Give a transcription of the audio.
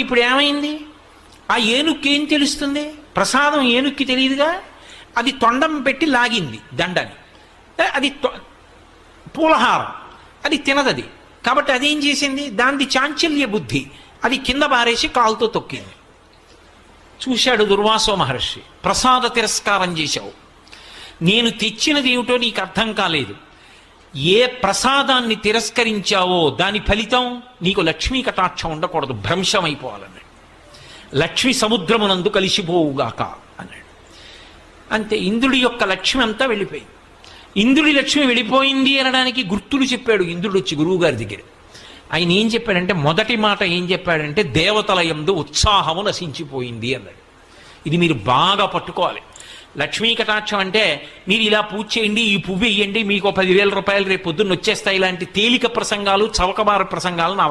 ఇప్పుడు ఏమైంది? ఆ ఏనుక్కి ఏం తెలుస్తుంది? ప్రసాదం ఏనుక్కి తెలియదుగా. అది తొండం పెట్టి లాగింది దండని, అది పూలహారం, అది తినదది. కాబట్టి అదేం చేసింది? దానిది చాంచల్య బుద్ధి, అది కింద బారేసి కాలుతో తొక్కింది. చూశాడు దుర్వాసో మహర్షి, ప్రసాద తిరస్కారం చేశావు, నేను తెచ్చినది ఏమిటో నీకు అర్థం కాలేదు. ఏ ప్రసాదాన్ని తిరస్కరించావో దాని ఫలితం నీకు లక్ష్మీ కటాక్షం ఉండకూడదు, భ్రంశం అయిపోవాలన్నాడు. లక్ష్మి సముద్రమునందు కలిసిపోవుగాక అన్నాడు. అంతే, ఇంద్రుడి యొక్క లక్ష్మి అంతా వెళ్ళిపోయింది. ఇంద్రుడి లక్ష్మి వెళ్ళిపోయింది అనడానికి గుర్తులు చెప్పాడు ఇంద్రుడు వచ్చి గురువుగారి దగ్గర. ఆయన ఏం చెప్పాడంటే, మొదటి మాట ఏం చెప్పాడంటే, దేవతల యందు ఉత్సాహము నశించిపోయింది అన్నాడు. ఇది మీరు బాగా పట్టుకోవాలి. లక్ష్మీ కటాక్షం అంటే మీరు ఇలా పూజ చేయండి, ఈ పువ్వు వేయండి, మీకు 10,000 రూపాయలు రేపు పొద్దున్న వచ్చేస్తాయి, ఇలాంటి తేలిక ప్రసంగాలు, చవకబార ప్రసంగాలు నా